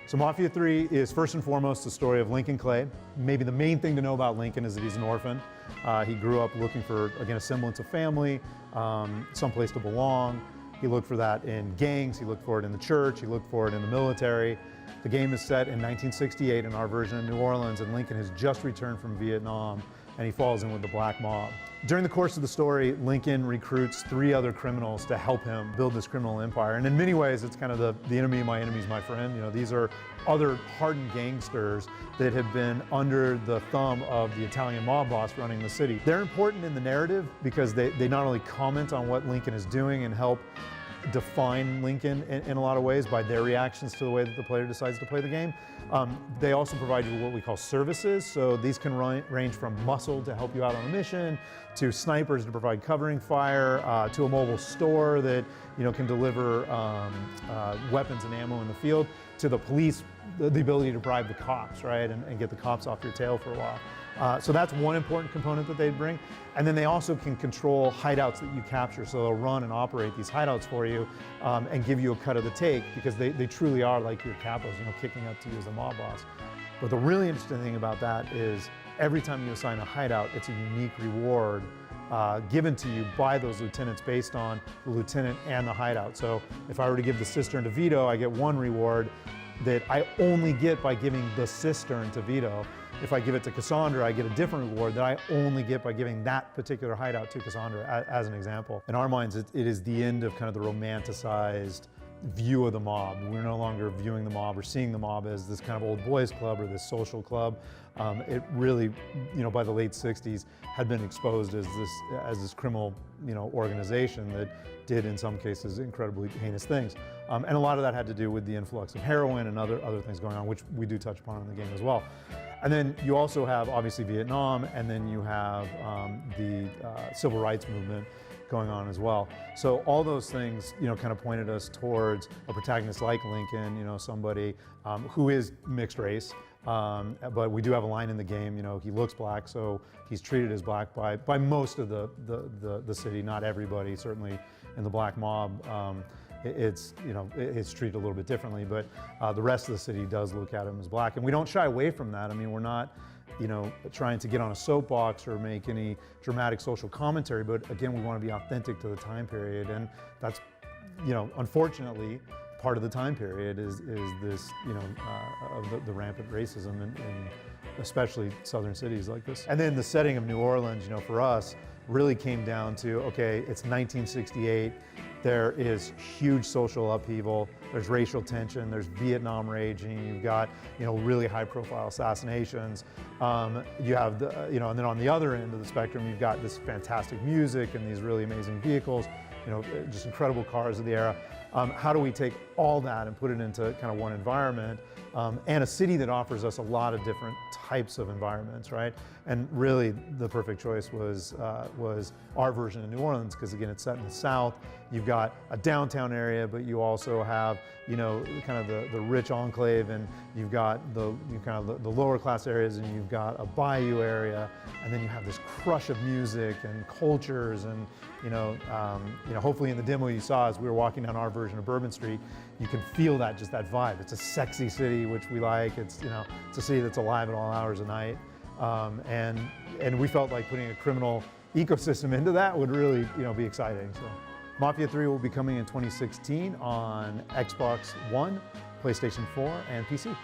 So Mafia III is first and foremost the story of Lincoln Clay. Maybe the main thing to know about Lincoln is that he's an orphan. He grew up looking for, again, a semblance of family, someplace to belong. He looked for that in gangs, he looked for it in the church, he looked for it in the military. The game is set in 1968 in our version of New Orleans, and Lincoln has just returned from Vietnam, and he falls in with the black mob. During the course of the story, Lincoln recruits 3 other criminals to help him build this criminal empire. And in many ways, it's kind of the enemy of my enemy is my friend. You know, these are other hardened gangsters that have been under the thumb of the Italian mob boss running the city. They're important in the narrative because they not only comment on what Lincoln is doing and help define Lincoln in a lot of ways by their reactions to the way that the player decides to play the game. They also provide you with what we call services. So these can range from muscle to help you out on a mission, to snipers to provide covering fire, to a mobile store that can deliver weapons and ammo in the field, to the police, the ability to bribe the cops, right, and get the cops off your tail for a while. So that's one important component that they bring. And then they also can control hideouts that you capture. So they'll run and operate these hideouts for you and give you a cut of the take, because they truly are like your capos, kicking up to you as a mob boss. But the really interesting thing about that is every time you assign a hideout, it's a unique reward given to you by those lieutenants based on the lieutenant and the hideout. So if I were to give the cistern to Vito, I get one reward that I only get by giving the cistern to Vito. If I give it to Cassandra, I get a different reward that I only get by giving that particular hideout to Cassandra, as an example. In our minds, it is the end of kind of the romanticized view of the mob. We're no longer viewing the mob or seeing the mob as this kind of old boys club or this social club. It really, by the late 60s, had been exposed as this criminal, organization that did, in some cases, incredibly heinous things. And a lot of that had to do with the influx of heroin and other things going on, which we do touch upon in the game as well. And then you also have, obviously, Vietnam, and then you have the civil rights movement going on as well. So all those things, kind of pointed us towards a protagonist like Lincoln, somebody who is mixed race. But we do have a line in the game, he looks black, so he's treated as black by most of the city, not everybody, certainly in the black mob. It's treated a little bit differently, but the rest of the city does look at him as black, and we don't shy away from that. I mean, we're not, trying to get on a soapbox or make any dramatic social commentary, but again, we want to be authentic to the time period, and that's, unfortunately, part of the time period is this, of the rampant racism in especially southern cities like this. And then the setting of New Orleans, for us, really came down to, okay, it's 1968. There is huge social upheaval. There's racial tension. There's Vietnam raging. You've got, really high-profile assassinations. You have, and then on the other end of the spectrum, you've got this fantastic music and these really amazing vehicles, just incredible cars of the era. How do we take all that and put it into kind of one environment, and a city that offers us a lot of different types of environments, right? And really, the perfect choice was our version of New Orleans, because again, it's set in the South. You've got a downtown area, but you also have, kind of the rich enclave, and you've got the lower class areas, and you've got a bayou area, and then you have this crush of music and cultures, and hopefully in the demo you saw as we were walking down our version of Bourbon Street, you can feel that vibe. It's a sexy city, which we like. It's it's a city that's alive at all hours of night, and we felt like putting a criminal ecosystem into that would really be exciting. So Mafia III will be coming in 2016 on Xbox One, PlayStation 4, and PC.